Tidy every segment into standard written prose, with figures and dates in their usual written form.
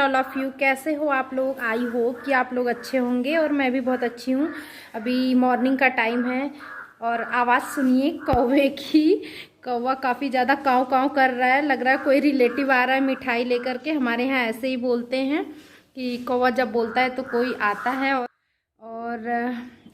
All of you. कैसे हो आप लोग? आई होप कि आप लोग अच्छे होंगे और मैं भी बहुत अच्छी हूँ। अभी मॉर्निंग का टाइम है और आवाज़ सुनिए कौवे की। कौवा काफ़ी ज़्यादा काँव काँव कर रहा है, लग रहा है कोई रिलेटिव आ रहा है मिठाई लेकर के। हमारे यहाँ ऐसे ही बोलते हैं कि कौवा जब बोलता है तो कोई आता है। और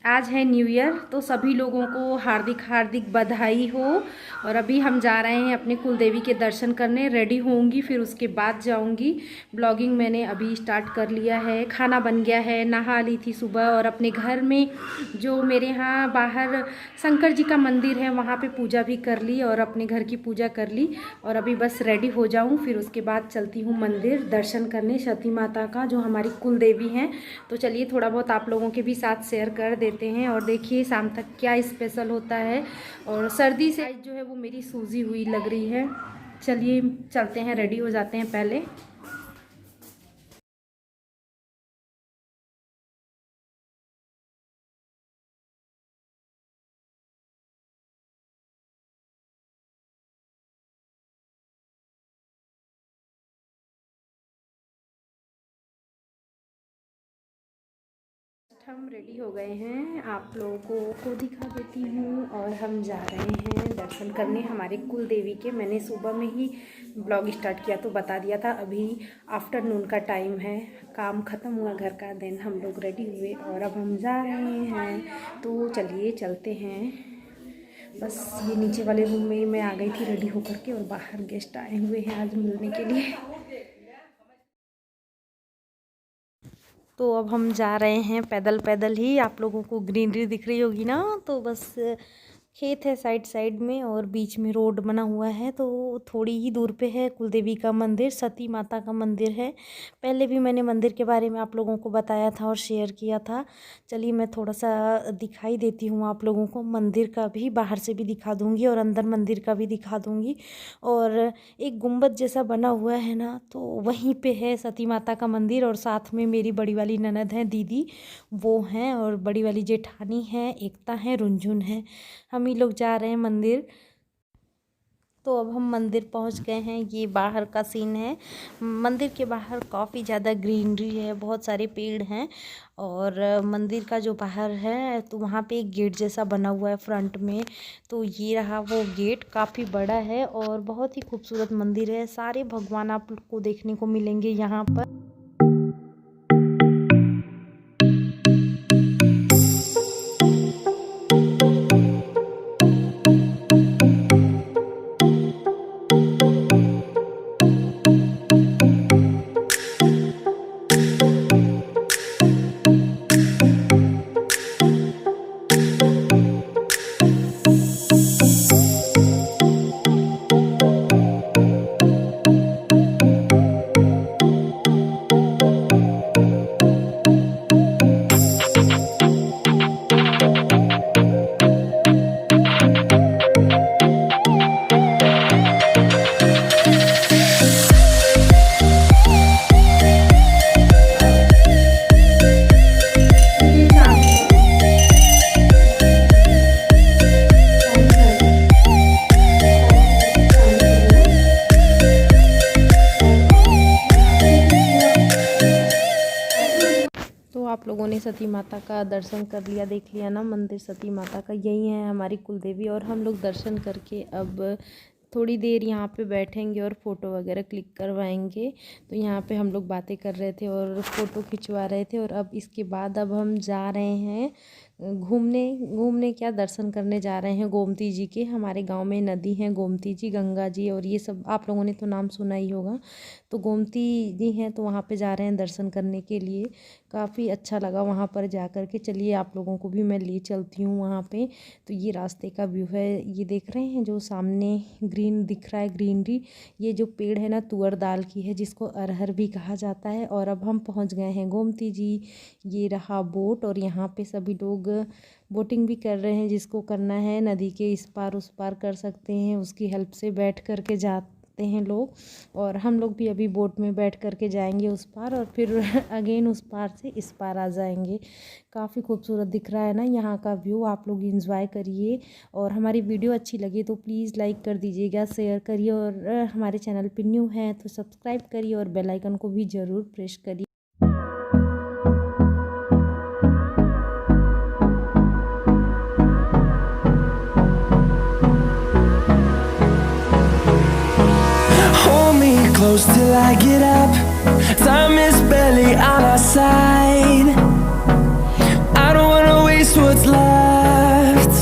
आज है न्यू ईयर, तो सभी लोगों को हार्दिक हार्दिक बधाई हो। और अभी हम जा रहे हैं अपने कुलदेवी के दर्शन करने। रेडी होंगी, फिर उसके बाद जाऊंगी। ब्लॉगिंग मैंने अभी स्टार्ट कर लिया है, खाना बन गया है, नहा ली थी सुबह। और अपने घर में जो मेरे यहाँ बाहर शंकर जी का मंदिर है वहाँ पे पूजा भी कर ली और अपने घर की पूजा कर ली। और अभी बस रेडी हो जाऊँ, फिर उसके बाद चलती हूँ मंदिर दर्शन करने सती माता का, जो हमारी कुल देवी हैं। तो चलिए थोड़ा बहुत आप लोगों के भी साथ शेयर कर देते हैं। और देखिए शाम तक क्या स्पेशल होता है। और सर्दी से जो है वो मेरी सूजी हुई लग रही है। चलिए चलते हैं, रेडी हो जाते हैं पहले। हम रेडी हो गए हैं, आप लोगों को दिखा देती हूँ। और हम जा रहे हैं दर्शन करने हमारे कुल देवी के। मैंने सुबह में ही ब्लॉग स्टार्ट किया तो बता दिया था। अभी आफ्टरनून का टाइम है, काम ख़त्म हुआ घर का, देन हम लोग रेडी हुए और अब हम जा रहे हैं। तो चलिए चलते हैं। बस ये नीचे वाले रूम में मैं आ गई थी रेडी होकर के, और बाहर गेस्ट आए हुए हैं आज मिलने के लिए। तो अब हम जा रहे हैं पैदल पैदल ही। आप लोगों को ग्रीनरी दिख रही होगी ना, तो बस खेत है साइड साइड में और बीच में रोड बना हुआ है। तो थोड़ी ही दूर पे है कुलदेवी का मंदिर, सती माता का मंदिर है। पहले भी मैंने मंदिर के बारे में आप लोगों को बताया था और शेयर किया था। चलिए मैं थोड़ा सा दिखाई देती हूँ आप लोगों को। मंदिर का भी बाहर से भी दिखा दूँगी और अंदर मंदिर का भी दिखा दूँगी। और एक गुंबद जैसा बना हुआ है ना, तो वहीं पे है सती माता का मंदिर। और साथ में मेरी बड़ी वाली ननद है, दीदी, वो हैं। और बड़ी वाली जेठानी है, एकता है, रुनझुन है। हम ही लोग जा रहे हैं मंदिर। तो अब हम मंदिर पहुंच गए हैं। ये बाहर का सीन है। मंदिर के बाहर काफ़ी ज़्यादा ग्रीनरी है, बहुत सारे पेड़ हैं। और मंदिर का जो बाहर है तो वहाँ पे एक गेट जैसा बना हुआ है फ्रंट में। तो ये रहा वो गेट, काफ़ी बड़ा है और बहुत ही खूबसूरत मंदिर है। सारे भगवान आपको देखने को मिलेंगे यहाँ पर। तो आप लोगों ने सती माता का दर्शन कर लिया, देख लिया ना मंदिर सती माता का। यही है हमारी कुलदेवी। और हम लोग दर्शन करके अब थोड़ी देर यहाँ पे बैठेंगे और फ़ोटो वगैरह क्लिक करवाएंगे। तो यहाँ पे हम लोग बातें कर रहे थे और फ़ोटो खिंचवा रहे थे। और अब इसके बाद अब हम जा रहे हैं घूमने। घूमने क्या, दर्शन करने जा रहे हैं गोमती जी के। हमारे गांव में नदी है गोमती जी, गंगा जी, और ये सब आप लोगों ने तो नाम सुना ही होगा। तो गोमती जी हैं, तो वहाँ पे जा रहे हैं दर्शन करने के लिए। काफ़ी अच्छा लगा वहाँ पर जा कर के। चलिए आप लोगों को भी मैं ले चलती हूँ वहाँ पे। तो ये रास्ते का व्यू है, ये देख रहे हैं जो सामने ग्रीन दिख रहा है, ग्रीनरी। ये जो पेड़ है ना, तुअर दाल की है, जिसको अरहर भी कहा जाता है। और अब हम पहुँच गए हैं गोमती जी। ये रहा बोट, और यहाँ पे सभी लोग बोटिंग भी कर रहे हैं। जिसको करना है नदी के इस पार उस पार कर सकते हैं, उसकी हेल्प से बैठ कर के सकते हैं लोग। और हम लोग भी अभी बोट में बैठ करके जाएंगे उस पार और फिर अगेन उस पार से इस पार आ जाएंगे। काफ़ी खूबसूरत दिख रहा है ना यहाँ का व्यू, आप लोग इंजॉय करिए। और हमारी वीडियो अच्छी लगी तो प्लीज़ लाइक कर दीजिएगा, शेयर करिए, और हमारे चैनल पर न्यू है तो सब्सक्राइब करिए और बेल आइकन को भी ज़रूर प्रेस करिए। Close till I get up. Time is barely on our side. I don't wanna waste what's left.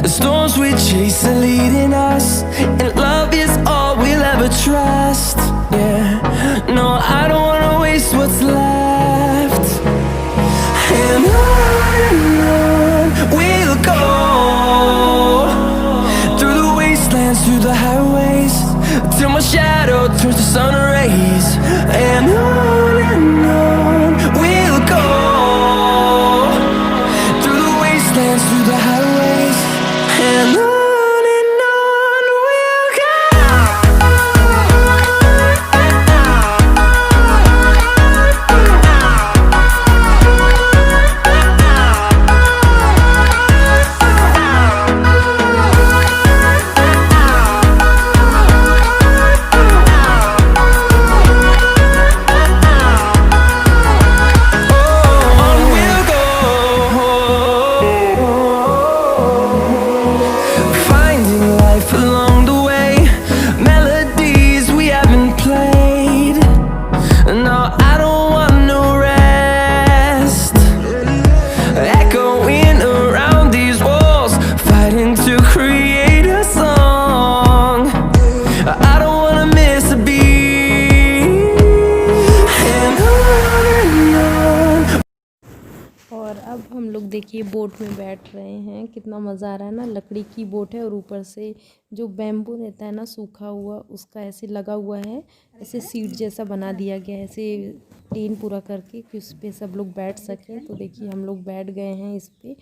The storms we chase are leading us, and love is all we'll ever trust. Yeah, no, I don't wanna waste what's left. And on we'll go, through the wastelands, through the highways, till my shadow turns to sun rays. And on we'll go, through the wastelands, through the highways, and on we'll go. और अब हम लोग देखिए boat में बैठ रहे हैं, कितना मज़ा आ रहा है ना। लकड़ी की बोट है और ऊपर से जो बैम्बू रहता है ना सूखा हुआ, उसका ऐसे लगा हुआ है, ऐसे सीट जैसा बना दिया गया है, ऐसे टेन पूरा करके कि उस पर सब लोग बैठ सकें। तो देखिए हम लोग बैठ गए हैं इस पर।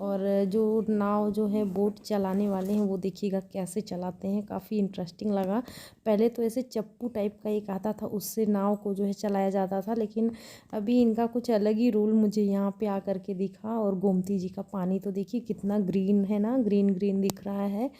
और जो नाव जो है बोट चलाने वाले हैं वो देखिएगा कैसे चलाते हैं, काफ़ी इंटरेस्टिंग लगा। पहले तो ऐसे चप्पू टाइप का एक आता था, उससे नाव को जो है चलाया जाता था, लेकिन अभी इनका कुछ अलग ही रूल मुझे यहाँ पे आकर के दिखा। और गोमती जी का पानी तो देखिए कितना ग्रीन है ना, ग्रीन ग्रीन दिख रहा है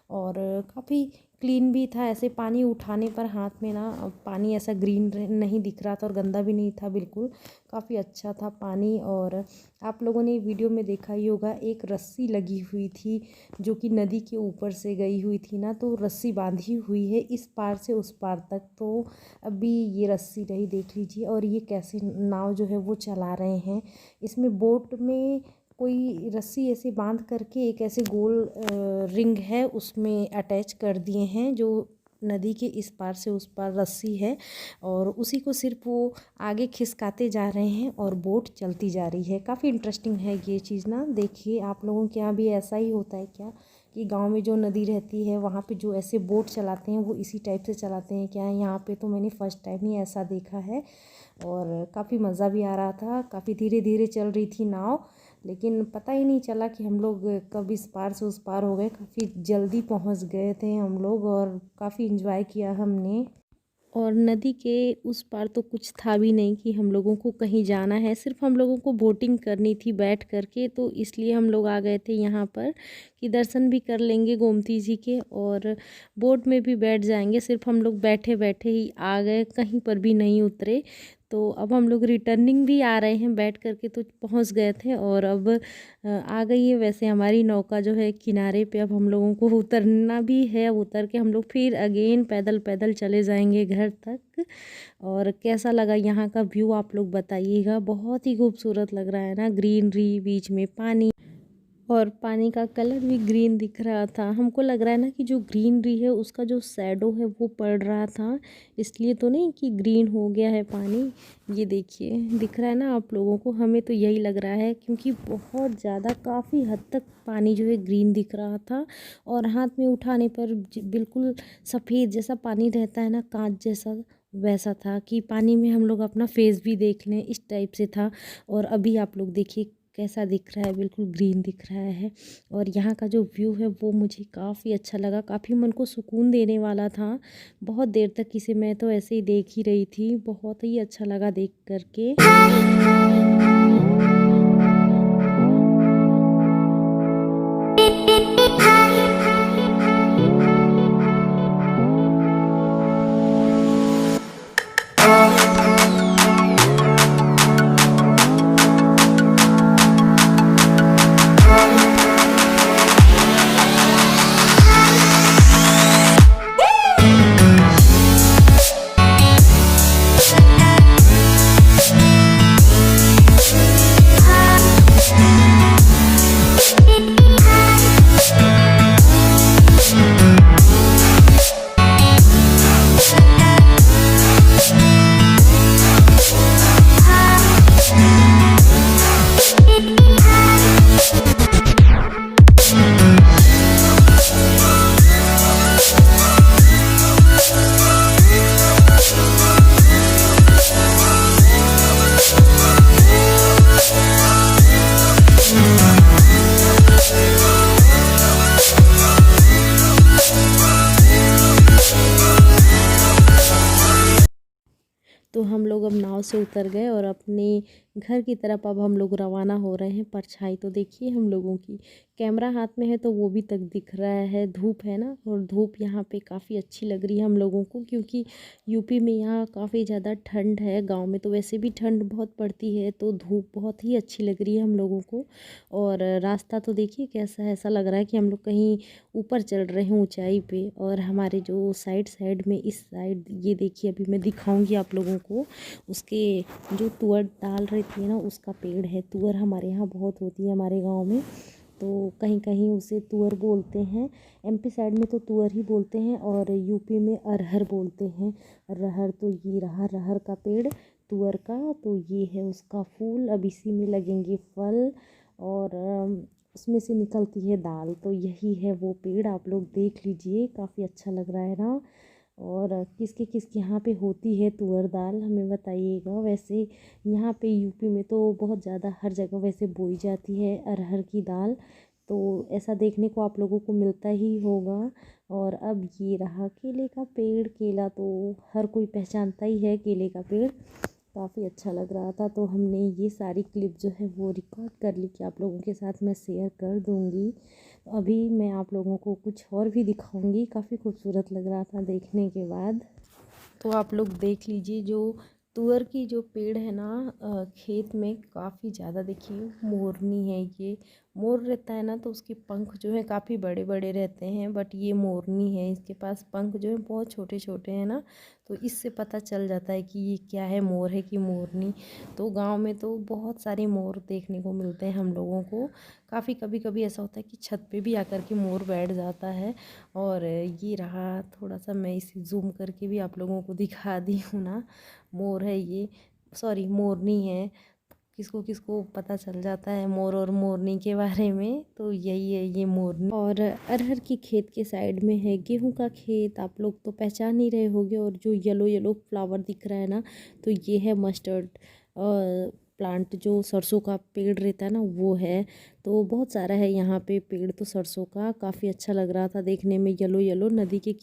और काफ़ी क्लीन भी था। ऐसे पानी उठाने पर हाथ में ना पानी ऐसा ग्रीन नहीं दिख रहा था और गंदा भी नहीं था, बिल्कुल काफ़ी अच्छा था पानी। और आप लोगों ने वीडियो में देखा ही होगा, एक रस्सी लगी हुई थी जो कि नदी के ऊपर से गई हुई थी ना, तो रस्सी बांधी हुई है इस पार से उस पार तक। तो अभी ये रस्सी रही, देख लीजिए। और ये कैसे नाव जो है वो चला रहे हैं, इसमें बोट में कोई रस्सी ऐसे बांध करके एक ऐसे गोल रिंग है उसमें अटैच कर दिए हैं, जो नदी के इस पार से उस पार रस्सी है, और उसी को सिर्फ वो आगे खिसकाते जा रहे हैं और बोट चलती जा रही है। काफ़ी इंटरेस्टिंग है ये चीज़ ना। देखिए आप लोगों के यहाँ भी ऐसा ही होता है क्या, कि गांव में जो नदी रहती है वहाँ पे जो ऐसे बोट चलाते हैं वो इसी टाइप से चलाते हैं क्या? यहाँ पे तो मैंने फ़र्स्ट टाइम ही ऐसा देखा है। और काफ़ी मज़ा भी आ रहा था, काफ़ी धीरे धीरे चल रही थी नाव, लेकिन पता ही नहीं चला कि हम लोग कब इस पार से उस पार हो गए। काफ़ी जल्दी पहुंच गए थे हम लोग और काफ़ी इन्जॉय किया हमने। और नदी के उस पार तो कुछ था भी नहीं कि हम लोगों को कहीं जाना है, सिर्फ हम लोगों को बोटिंग करनी थी बैठ करके। तो इसलिए हम लोग आ गए थे यहाँ पर कि दर्शन भी कर लेंगे गोमती जी के और बोट में भी बैठ जाएंगे। सिर्फ हम लोग बैठे बैठे ही आ गए, कहीं पर भी नहीं उतरे। तो अब हम लोग रिटर्निंग भी आ रहे हैं बैठ करके, तो पहुँच गए थे और अब आ गई है वैसे हमारी नौका जो है किनारे पे। अब हम लोगों को उतरना भी है, अब उतर के हम लोग फिर अगेन पैदल पैदल चले जाएंगे घर तक। और कैसा लगा यहाँ का व्यू आप लोग बताइएगा, बहुत ही खूबसूरत लग रहा है ना, ग्रीनरी, बीच में पानी और पानी का कलर भी ग्रीन दिख रहा था। हमको लग रहा है ना कि जो ग्रीनरी है उसका जो शैडो है वो पड़ रहा था, इसलिए तो नहीं कि ग्रीन हो गया है पानी। ये देखिए दिख रहा है ना आप लोगों को, हमें तो यही लग रहा है क्योंकि बहुत ज़्यादा काफ़ी हद तक पानी जो है ग्रीन दिख रहा था। और हाथ में उठाने पर बिल्कुल सफ़ेद जैसा पानी रहता है ना, कांच जैसा, वैसा था कि पानी में हम लोग अपना फेस भी देख लें, इस टाइप से था। और अभी आप लोग देखिए कैसा दिख रहा है, बिल्कुल ग्रीन दिख रहा है। और यहाँ का जो व्यू है वो मुझे काफ़ी अच्छा लगा, काफ़ी मन को सुकून देने वाला था। बहुत देर तक इसे मैं तो ऐसे ही देख ही रही थी, बहुत ही अच्छा लगा देख करके। तो हम लोग अब नाव से उतर गए और अपने घर की तरफ अब हम लोग रवाना हो रहे हैं। परछाई तो देखिए हम लोगों की, कैमरा हाथ में है तो वो भी तक दिख रहा है। धूप है ना, और धूप यहाँ पे काफ़ी अच्छी लग रही है हम लोगों को, क्योंकि यूपी में यहाँ काफ़ी ज़्यादा ठंड है। गांव में तो वैसे भी ठंड बहुत पड़ती है, तो धूप बहुत ही अच्छी लग रही है हम लोगों को। और रास्ता तो देखिए कैसा है, ऐसा लग रहा है कि हम लोग कहीं ऊपर चल रहे हैं ऊंचाई पे। और हमारे जो साइड साइड में, इस साइड ये देखिए, अभी मैं दिखाऊंगी आप लोगों को, उसके जो तुअर डाल रहती है ना, उसका पेड़ है। तुअर हमारे यहाँ बहुत होती है हमारे गांव में, तो कहीं कहीं उसे तुअर बोलते हैं। एमपी साइड में तो तुअर ही बोलते हैं, और यूपी में अरहर बोलते हैं। अरहर तो ये रहा, अरहर का पेड़ तुअर का, तो ये है उसका फूल। अब इसी में लगेंगे फल, और उसमें से निकलती है दाल। तो यही है वो पेड़, आप लोग देख लीजिए, काफ़ी अच्छा लग रहा है ना। और किसके किसके यहाँ पे होती है तुअर दाल, हमें बताइएगा। वैसे यहाँ पे यूपी में तो बहुत ज़्यादा हर जगह वैसे बोई जाती है अरहर की दाल, तो ऐसा देखने को आप लोगों को मिलता ही होगा। और अब ये रहा केले का पेड़। केला तो हर कोई पहचानता ही है, केले का पेड़ काफ़ी अच्छा लग रहा था। तो हमने ये सारी क्लिप जो है वो रिकॉर्ड कर ली कि आप लोगों के साथ मैं शेयर कर दूँगी। अभी मैं आप लोगों को कुछ और भी दिखाऊंगी, काफ़ी खूबसूरत लग रहा था देखने के बाद। तो आप लोग देख लीजिए, जो तुअर की जो पेड़ है ना, खेत में काफ़ी ज़्यादा, देखिए मोरनी है ये। मोर रहता है ना तो उसके पंख जो है काफ़ी बड़े बड़े रहते हैं, बट ये मोरनी है, इसके पास पंख जो है बहुत छोटे छोटे हैं ना। तो इससे पता चल जाता है कि ये क्या है, मोर है कि मोरनी। तो गांव में तो बहुत सारे मोर देखने को मिलते हैं हम लोगों को। काफ़ी कभी कभी ऐसा होता है कि छत पे भी आकर के मोर बैठ जाता है। और ये रहा, थोड़ा सा मैं इसे जूम करके भी आप लोगों को दिखा दी हूँ ना। मोर है ये, सॉरी मोरनी है। किसको किसको पता चल जाता है मोर और मोरनी के बारे में, तो यही है ये मोरनी। और अरहर की खेत के साइड में है गेहूं का खेत, आप लोग तो पहचान ही रहे होंगे। और जो येलो येलो फ्लावर दिख रहा है ना, तो ये है मस्टर्ड प्लांट, जो सरसों का पेड़ रहता है ना वो है। तो बहुत सारा है यहाँ पे पेड़ तो सरसों का, काफ़ी अच्छा लग रहा था देखने में, येलो येलो नदी के